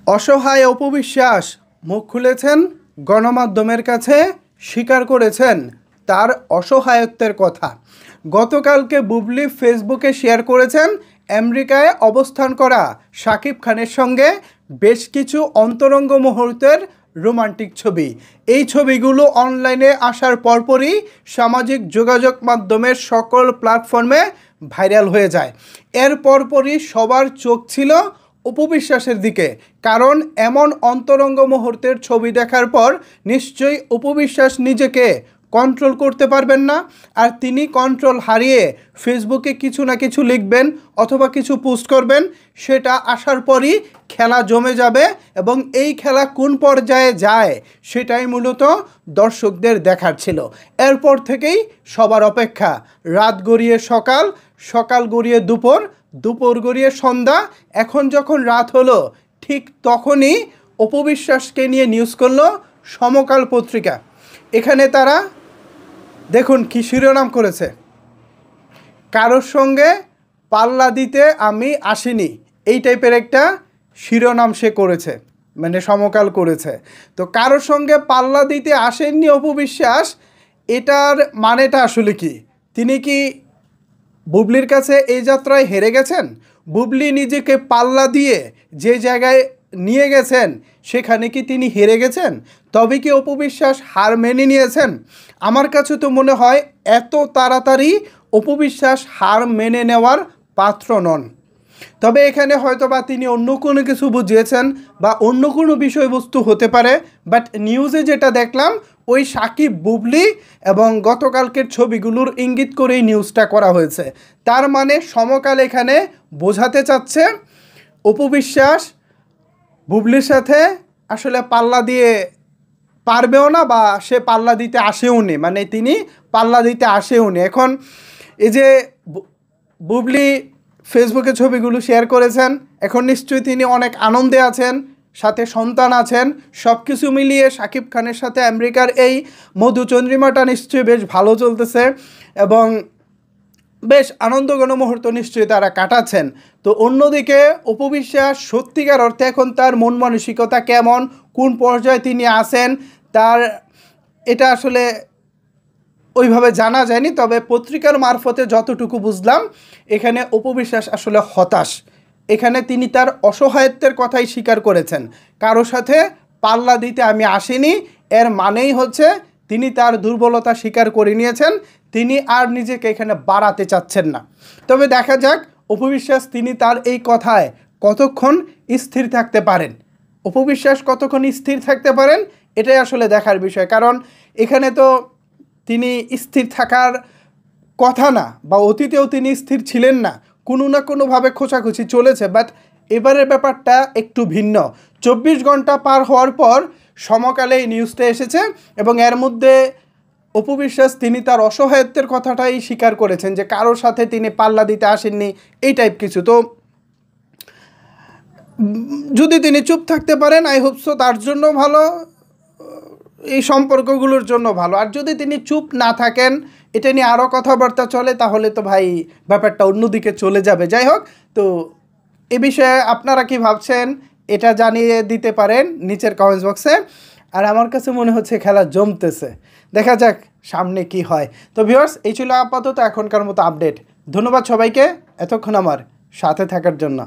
অসহায় অপু বিশ্বাস মুখ খুলেছেন, গণমাধ্যমের কাছে স্বীকার করেছেন তার অসহায়ত্বের কথা। গতকালকে বুবলি ফেসবুকে শেয়ার করেছেন আমেরিকায় অবস্থান করা শাকিব খানের সঙ্গে বেশ কিছু অন্তরঙ্গ মুহূর্তের রোমান্টিক ছবি। এই ছবিগুলো অনলাইনে আসার পরপরই সামাজিক যোগাযোগ মাধ্যমের সকল প্ল্যাটফর্মে ভাইরাল হয়ে যায়। এর পরপরই সবার চোখ ছিল অপু বিশ্বাসের দিকে, কারণ এমন অন্তরঙ্গ মুহূর্তের ছবি দেখার পর নিশ্চয়ই অপু বিশ্বাস নিজেকে কন্ট্রোল করতে পারবেন না, আর তিনি কন্ট্রোল হারিয়ে ফেসবুকে কিছু না কিছু লিখবেন অথবা কিছু পোস্ট করবেন। সেটা আসার পরই খেলা জমে যাবে এবং এই খেলা কোন পর্যায়ে যায় সেটাই মূলত দর্শকদের দেখার ছিল। এরপর থেকেই সবার অপেক্ষা, রাত গড়িয়ে সকাল, সকাল গড়িয়ে দুপুর, দুপুর গড়িয়ে সন্ধ্যা, এখন যখন রাত হলো ঠিক তখনই অপু বিশ্বাসকে নিয়ে নিউজ করলো সমকাল পত্রিকা। এখানে তারা দেখুন কি শিরোনাম করেছে, কারোর সঙ্গে পাল্লা দিতে আমি আসিনি, এই টাইপের একটা শিরোনাম সে করেছে, মানে সমকাল করেছে। তো কারোর সঙ্গে পাল্লা দিতে আসেননি অপু বিশ্বাস, এটার মানেটা আসলে কি? তিনি কি বুবলির কাছে এই যাত্রায় হেরে গেছেন? বুবলি নিজেকে পাল্লা দিয়ে যে জায়গায় নিয়ে গেছেন সেখানে কি তিনি হেরে গেছেন? তবে কি অপু বিশ্বাস হার মেনে নিয়েছেন? আমার কাছে তো মনে হয় এত তাড়াতাড়ি অপু বিশ্বাস হার মেনে নেওয়ার পাত্র নন। তবে এখানে হয়তো বা তিনি অন্য কোনো কিছু বুঝিয়েছেন বা অন্য কোনো বিষয়বস্তু হতে পারে, বাট নিউজে যেটা দেখলাম ওই সাকিব, বুবলি এবং গতকালকের ছবিগুলোর ইঙ্গিত করেই নিউজটা করা হয়েছে। তার মানে সমকাল এখানে বোঝাতে চাচ্ছে অপু বিশ্বাস বুবলির সাথে আসলে পাল্লা দিয়ে পারবেও না, বা সে পাল্লা দিতে আসেও নি, মানে তিনি পাল্লা দিতে আসেও নি। এখন এই যে বুবলি ফেসবুকে ছবিগুলো শেয়ার করেছেন, এখন নিশ্চয়ই তিনি অনেক আনন্দে আছেন, সাথে সন্তান আছেন, সব কিছু মিলিয়ে শাকিব খানের সাথে আমেরিকার এই মধুচন্দ্রিমাটা নিশ্চয়ই বেশ ভালো চলতেছে এবং বেশ আনন্দঘন মুহূর্ত নিশ্চয়ই তারা কাটাচ্ছেন। তো অন্যদিকে অপু বিশ্বাস সত্যিকার অর্থে এখন তার মন মানসিকতা কেমন, কোন পর্যায়ে তিনি আছেন, তার এটা আসলে ওইভাবে জানা যায়নি। তবে পত্রিকার মারফতে যতটুকু বুঝলাম, এখানে অপু বিশ্বাস আসলে হতাশ। এখানে তিনি তার অসহায়ত্বের কথাই স্বীকার করেছেন, কারো সাথে পাল্লা দিতে আমি আসিনি, এর মানেই হচ্ছে তিনি তার দুর্বলতা স্বীকার করে নিয়েছেন, তিনি আর নিজেকে এখানে বাড়াতে চাচ্ছেন না। তবে দেখা যাক অপু বিশ্বাস তিনি তার এই কথায় কতক্ষণ স্থির থাকতে পারেন। অপু বিশ্বাস কতক্ষণ স্থির থাকতে পারেন এটাই আসলে দেখার বিষয়, কারণ এখানে তো তিনি স্থির থাকার কথা না, বা অতীতেও তিনি স্থির ছিলেন না, কোনো না কোনোভাবে খোঁচাখুচি চলেছে। বাট এবারের ব্যাপারটা একটু ভিন্ন। 24 ঘন্টা পার হওয়ার পর সমকালে এই নিউজটা এসেছে এবং এর মধ্যে অপু বিশ্বাস তিনি তার অসহায়ত্বের কথাটাই স্বীকার করেছেন যে কারোর সাথে তিনি পাল্লা দিতে আসেননি, এই টাইপ কিছু। তো যদি তিনি চুপ থাকতে পারেন, আই হোপ সো তার জন্য ভালো, এই সম্পর্কগুলোর জন্য ভালো। আর যদি তিনি চুপ না থাকেন, এটা নিয়ে আরও কথাবার্তা চলে, তাহলে তো ভাই ব্যাপারটা অন্যদিকে চলে যাবে। যাই হোক, তো এ বিষয়ে আপনারা কি ভাবছেন এটা জানিয়ে দিতে পারেন নিচের কমেন্টস বক্সে। আর আমার কাছে মনে হচ্ছে খেলা জমতেছে, দেখা যাক সামনে কি হয়। তো ভিউয়ার্স, এই ছিল আপাতত এখনকার মতো আপডেট। ধন্যবাদ সবাইকে এতক্ষণ আমার সাথে থাকার জন্য।